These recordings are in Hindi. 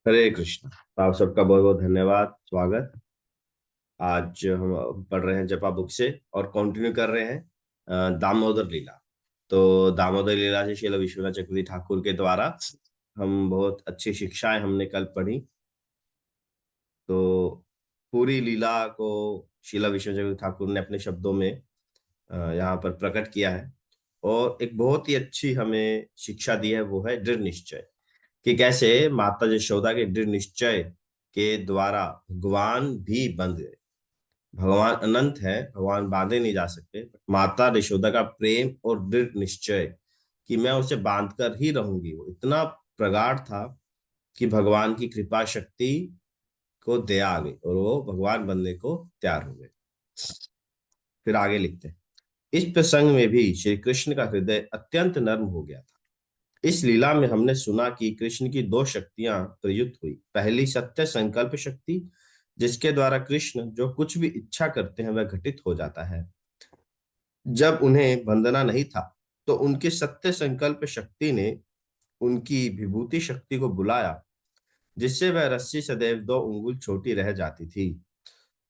हरे कृष्ण। आप सबका बहुत बहुत धन्यवाद, स्वागत। आज हम पढ़ रहे हैं जपा बुक से और कंटिन्यू कर रहे हैं दामोदर लीला। तो दामोदर लीला से श्रील विश्वनाथ चक्रवर्ती ठाकुर के द्वारा हम बहुत अच्छी शिक्षाएं हमने कल पढ़ी। तो पूरी लीला को श्रील विश्वनाथ चक्रवर्ती ठाकुर ने अपने शब्दों में यहाँ पर प्रकट किया है। और एक बहुत ही अच्छी हमें शिक्षा दी है, वो है दृढ़ निश्चय। कि कैसे माता यशोदा के दृढ़ निश्चय के द्वारा भगवान भी बंध गए। भगवान अनंत है, भगवान बांधे नहीं जा सकते। माता यशोदा का प्रेम और दृढ़ निश्चय कि मैं उसे बांध कर ही रहूंगी, वो इतना प्रगाढ़ था कि भगवान की कृपा शक्ति को दया आ गई और वो भगवान बनने को तैयार हो गए। फिर आगे लिखते हैं, इस प्रसंग में भी श्री कृष्ण का हृदय अत्यंत नर्म हो गया था। इस लीला में हमने सुना कि कृष्ण की दो शक्तियां प्रयुक्त हुई। पहली सत्य संकल्प शक्ति, जिसके द्वारा कृष्ण जो कुछ भी इच्छा करते हैं वह घटित हो जाता है। जब उन्हें वंदना नहीं था तो उनकी सत्य संकल्प शक्ति ने उनकी विभूति शक्ति को बुलाया, जिससे वह रस्सी सदैव 2 उंगल छोटी रह जाती थी।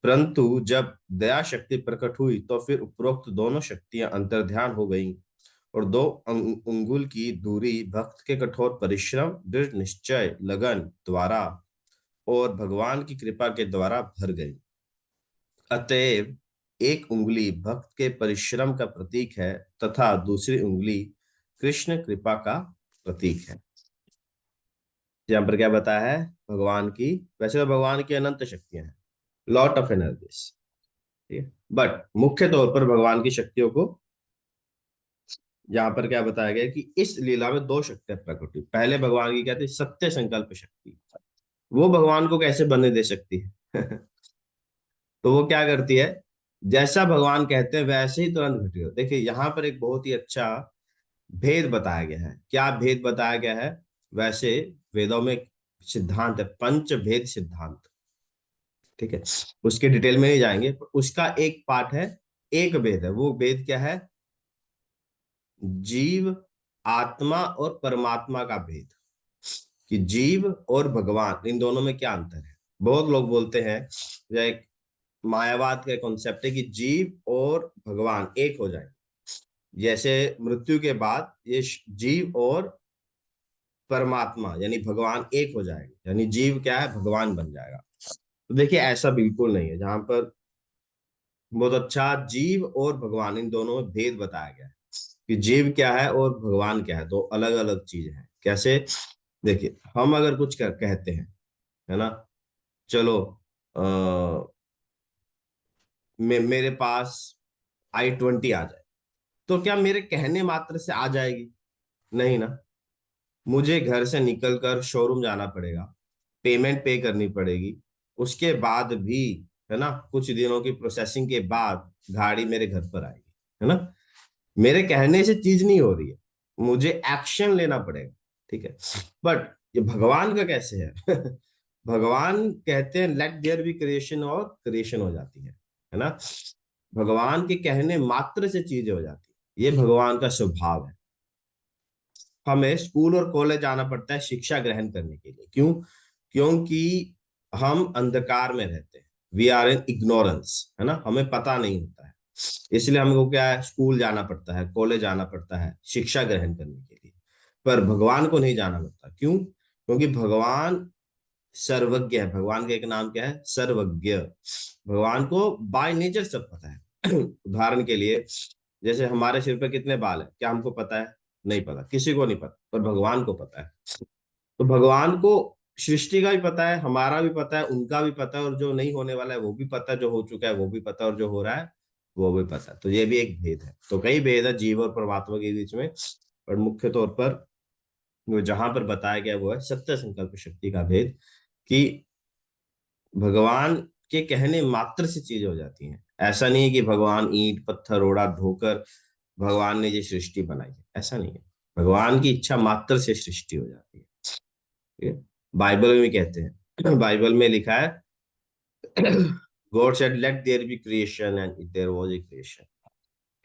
परंतु जब दया शक्ति प्रकट हुई तो फिर उपरोक्त दोनों शक्तियां अंतर्ध्यान हो गईं और 2 उंगल की दूरी भक्त के कठोर परिश्रम, दृढ़ निश्चय, लगन द्वारा और भगवान की कृपा के द्वारा भर गई। अतएव एक उंगली भक्त के परिश्रम का प्रतीक है तथा दूसरी उंगली कृष्ण कृपा का प्रतीक है। यहाँ पर क्या बताया है? भगवान की, वैसे तो भगवान की अनंत शक्तियां हैं, लॉट ऑफ एनर्जीज, ठीक है। बट मुख्य तौर पर भगवान की शक्तियों को यहाँ पर क्या बताया गया कि इस लीला में दो शक्तियां प्रकट हुई। पहले भगवान की क्या थी? सत्य संकल्प शक्ति। वो भगवान को कैसे बनने दे सकती है? तो वो क्या करती है, जैसा भगवान कहते हैं वैसे ही तुरंत घटित हो। देखिए यहाँ पर एक बहुत ही अच्छा भेद बताया गया है। क्या भेद बताया गया है? वैसे वेदों में एक सिद्धांत है, पंच भेद सिद्धांत, ठीक है। उसके डिटेल में नहीं जाएंगे, पर उसका एक पार्ट है, एक भेद है। वो भेद क्या है? जीव, आत्मा और परमात्मा का भेद। कि जीव और भगवान, इन दोनों में क्या अंतर है? बहुत लोग बोलते हैं, या एक मायावाद का कॉन्सेप्ट है कि जीव और भगवान एक हो जाए। जैसे मृत्यु के बाद ये जीव और परमात्मा यानी भगवान एक हो जाएगा, यानी जीव क्या है? भगवान बन जाएगा। तो देखिए ऐसा बिल्कुल नहीं है। जहां पर बहुत अच्छा जीव और भगवान, इन दोनों में भेद बताया गया है कि जीव क्या है और भगवान क्या है, दो अलग अलग चीज है। कैसे? देखिए हम अगर कुछ कहते हैं, है ना, चलो मेरे पास i20 आ जाए, तो क्या मेरे कहने मात्र से आ जाएगी? नहीं ना। मुझे घर से निकलकर शोरूम जाना पड़ेगा, पेमेंट पे करनी पड़ेगी, उसके बाद भी, है ना, कुछ दिनों की प्रोसेसिंग के बाद गाड़ी मेरे घर पर आएगी, है ना। मेरे कहने से चीज नहीं हो रही है, मुझे एक्शन लेना पड़ेगा, ठीक है। बट ये भगवान का कैसे है? भगवान कहते हैं लेट देयर बी क्रिएशन, और क्रिएशन हो जाती है ना। भगवान के कहने मात्र से चीजें हो जाती है, ये भगवान का स्वभाव है। हमें स्कूल और कॉलेज जाना पड़ता है शिक्षा ग्रहण करने के लिए। क्यों? क्योंकि हम अंधकार में रहते हैं, वी आर इन इग्नोरेंस, है ना, हमें पता नहीं होता है। इसलिए हमको क्या है, स्कूल जाना पड़ता है, कॉलेज जाना पड़ता है शिक्षा ग्रहण करने के लिए। पर भगवान को नहीं जाना पड़ता। क्यों? क्योंकि भगवान सर्वज्ञ है। भगवान का एक नाम क्या है? सर्वज्ञ। भगवान को बाय नेचर सब पता है। उदाहरण के लिए, जैसे हमारे सिर पर कितने बाल है, क्या हमको पता है? नहीं पता, किसी को नहीं पता, पर भगवान को पता है। तो भगवान को सृष्टि का भी पता है, हमारा भी पता है, उनका भी पता है, और जो नहीं होने वाला है वो भी पता है, जो हो चुका है वो भी पता है, और जो हो रहा है वो भी पता है। तो ये भी एक भेद है। तो कई भेद है जीव और परमात्मा के बीच में, पर मुख्य तौर पर वो जहां पर बताया गया वो है सत्य संकल्प शक्ति का भेद। कि भगवान के कहने मात्र से चीज हो जाती है। ऐसा नहीं है कि भगवान ईंट पत्थर रोड़ा धोकर भगवान ने ये सृष्टि बनाई है, ऐसा नहीं है। भगवान की इच्छा मात्र से सृष्टि हो जाती है, ठीक है? बाइबल में भी कहते हैं, बाइबल में लिखा है, God said let there be creation and there was a creation.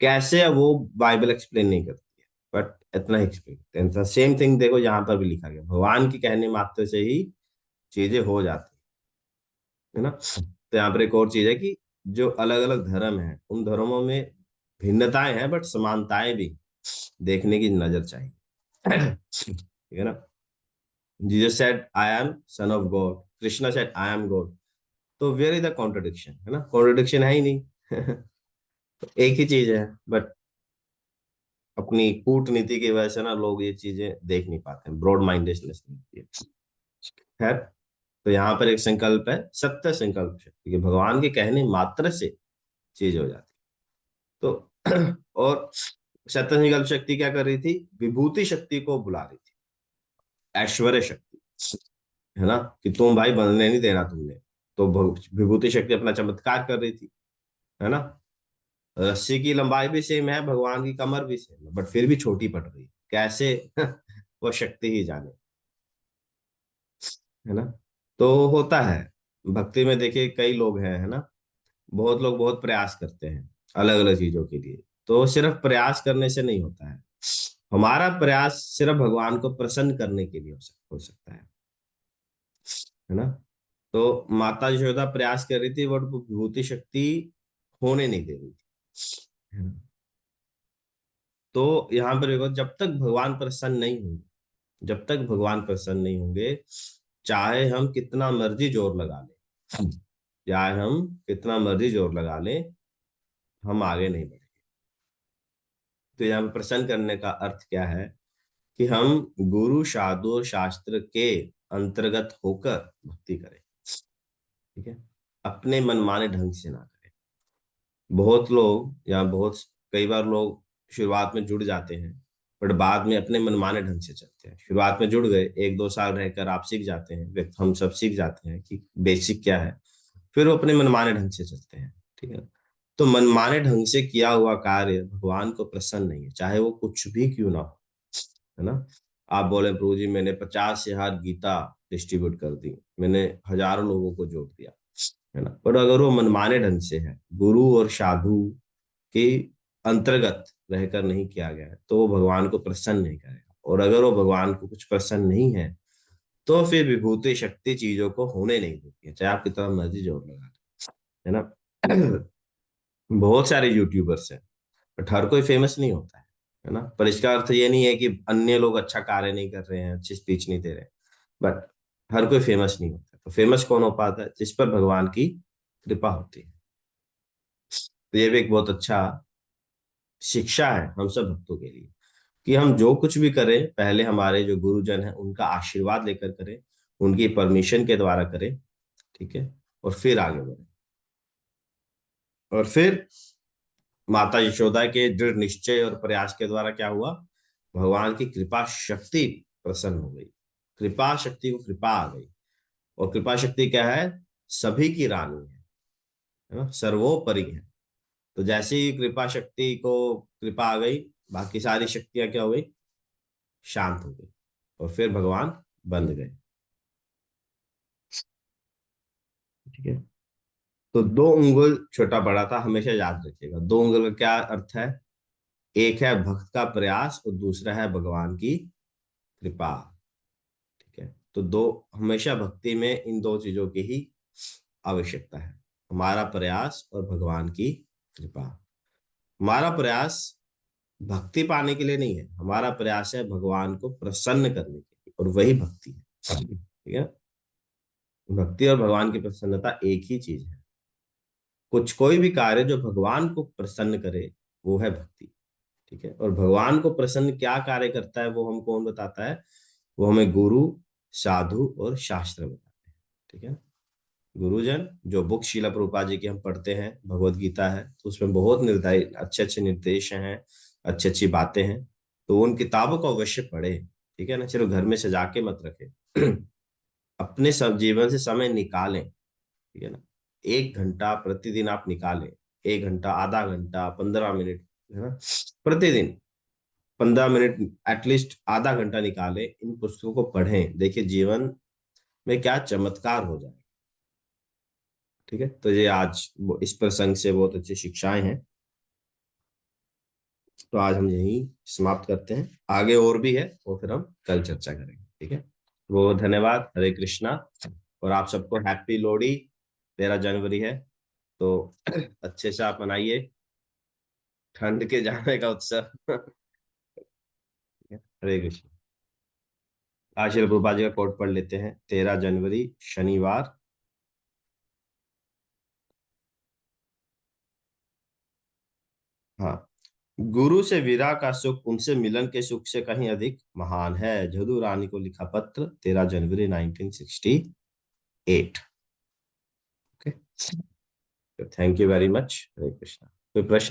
कैसे है वो बाइबल एक्सप्लेन नहीं करती है, बट इतना ही एक्सप्लेन करते हैं। सेम थिंग देखो यहाँ पर भी लिखा गया, भगवान के कहने मात्र से ही चीजें हो जाती है ना। तो यहाँ पर एक और चीज है कि जो अलग अलग धर्म है उन धर्मों में भिन्नताएं हैं बट समानताएं भी देखने की नजर चाहिए। ठीक है ना। Jesus said I am son of God, Krishna said I am God. तो वेयर इज द कॉन्ट्रडिक्शन, है ना, कॉन्ट्रडिक्शन है ही नहीं। तो एक ही चीज है बट अपनी कूटनीति की वजह से ना लोग ये चीजें देख नहीं पाते हैं, ब्रॉड माइंडेडनेस नहीं होती है। खैर, तो यहाँ पर एक संकल्प है, सत्य संकल्प शक्ति के, भगवान के कहने मात्र से चीज हो जाती। तो और सत्य संकल्प शक्ति क्या कर रही थी, विभूति शक्ति को बुला रही थी, ऐश्वर्य शक्ति, है ना, कि तुम भाई बनने नहीं देना तुमने। तो विभूति शक्ति अपना चमत्कार कर रही थी, है ना। रस्सी की लंबाई भी सेम है, भगवान की कमर भी सेम है, बट फिर भी छोटी पड़ रही है, कैसे? वो शक्ति ही जाने, है ना। तो होता है भक्ति में, देखिए कई लोग हैं, है ना, बहुत लोग बहुत प्रयास करते हैं अलग अलग चीजों के लिए। तो सिर्फ प्रयास करने से नहीं होता है, हमारा प्रयास सिर्फ भगवान को प्रसन्न करने के लिए हो सकता है ना। तो माता यशोदा प्रयास कर रही थी बट वो विभूति शक्ति होने नहीं दे रही थी, है ना। तो यहाँ पर देखो, जब तक भगवान प्रसन्न नहीं होंगे, जब तक भगवान प्रसन्न नहीं होंगे, चाहे हम कितना मर्जी जोर लगा लें, चाहे हम कितना मर्जी जोर लगा लें, हम आगे नहीं बढ़ेंगे। तो यहाँ पे प्रसन्न करने का अर्थ क्या है, कि हम गुरु साधु और शास्त्र के अंतर्गत होकर भक्ति करें, ठीक है, अपने मनमाने ढंग से ना करें। बहुत लोग या बहुत कई बार लोग शुरुआत में जुड़ जाते हैं बट बाद में अपने मनमाने ढंग से चलते हैं। शुरुआत में जुड़ गए, एक दो साल रहकर आप सीख जाते हैं, हम सब सीख जाते हैं कि बेसिक क्या है, फिर वो अपने मनमाने ढंग से चलते हैं, ठीक है। तो मनमाने ढंग से किया हुआ कार्य भगवान को प्रसन्न नहीं है, चाहे वो कुछ भी क्यों ना हो, है ना। आप बोले प्रभु जी मैंने 50 से गीता डिस्ट्रीब्यूट कर दी, मैंने हजारों लोगों को जोड़ दिया, है ना, पर अगर वो मनमाने ढंग से है, गुरु और साधु के अंतर्गत रहकर नहीं किया गया है, तो वो भगवान को प्रसन्न नहीं करेगा। और अगर वो भगवान को कुछ प्रसन्न नहीं है, तो फिर विभूति शक्ति चीजों को होने नहीं देती है, चाहे आप कितना मर्जी जोर लगा लें, है ना। बहुत सारे यूट्यूबर्स हैं बट हर कोई फेमस नहीं होता है ना। पर इसका अर्थ ये नहीं है कि अन्य लोग अच्छा कार्य नहीं कर रहे हैं, अच्छी स्पीच नहीं दे रहे, बट हर कोई फेमस नहीं होता। तो फेमस कौन हो पाता है, जिस पर भगवान की कृपा होती है। तो ये भी एक बहुत अच्छा शिक्षा है हम सब भक्तों के लिए, कि हम जो कुछ भी करें पहले हमारे जो गुरुजन हैं उनका आशीर्वाद लेकर करें, उनकी परमिशन के द्वारा करें, ठीक है, और फिर आगे बढ़े। और फिर माता यशोदा के दृढ़ निश्चय और प्रयास के द्वारा क्या हुआ, भगवान की कृपा शक्ति प्रसन्न हो गई, कृपा शक्ति को कृपा आ गई। और कृपा शक्ति क्या है, सभी की रानी है ना, सर्वोपरि है। तो जैसे ही कृपा शक्ति को कृपा आ गई, बाकी सारी शक्तियां क्या हो गई, शांत हो गई, और फिर भगवान बंध गए, ठीक है। तो 2 उंगल छोटा बड़ा था, हमेशा याद रखिएगा। 2 उंगल का क्या अर्थ है, एक है भक्त का प्रयास और दूसरा है भगवान की कृपा, ठीक है। तो दो, हमेशा भक्ति में इन दो चीजों की ही आवश्यकता है, हमारा प्रयास और भगवान की कृपा। हमारा प्रयास भक्ति पाने के लिए नहीं है, हमारा प्रयास है भगवान को प्रसन्न करने के लिए, और वही भक्ति है, ठीक है। भक्ति और भगवान की प्रसन्नता एक ही चीज है। कुछ कोई भी कार्य जो भगवान को प्रसन्न करे वो है भक्ति, ठीक है। और भगवान को प्रसन्न क्या कार्य करता है वो हम कौन बताता है, वो हमें गुरु साधु और शास्त्र बताते हैं, ठीक है। गुरुजन जो बुक शीला प्रभुपाद जी की हम पढ़ते हैं, भगवत गीता है, तो उसमें बहुत निर्धारित अच्छे अच्छे निर्देश हैं, अच्छी अच्छी बातें हैं। तो उन किताबों को अवश्य पढ़े, ठीक है ना, सिर्फ घर में सजा के मत रखे। अपने सब जीवन से समय निकालें, ठीक है ना। 1 घंटा प्रतिदिन आप निकालें, 1 घंटा, आधा घंटा, 15 मिनट, है ना, प्रतिदिन 15 मिनट, एटलीस्ट आधा घंटा निकालें, इन पुस्तकों को पढ़ें, देखिए जीवन में क्या चमत्कार हो जाए, ठीक है। तो ये आज इस प्रसंग से बहुत अच्छी शिक्षाएं हैं। तो आज हम यही समाप्त करते हैं, आगे और भी है और फिर हम कल चर्चा करेंगे, ठीक है। वो धन्यवाद। हरे कृष्णा। और आप सबको हैप्पी लोहड़ी। 13 जनवरी है, तो अच्छे से आप मनाइए ठंड के जाने का उत्सव। हरे कृष्ण। आज श्रील प्रभुपाद जी का कोट पढ़ लेते हैं। 13 जनवरी शनिवार। हाँ। गुरु से विरह का सुख उनसे मिलन के सुख से कहीं अधिक महान है। जदू रानी को लिखा पत्र, 13 जनवरी 1968। Okay, thank you very much. Hare Krishna. कोई प्रश्न?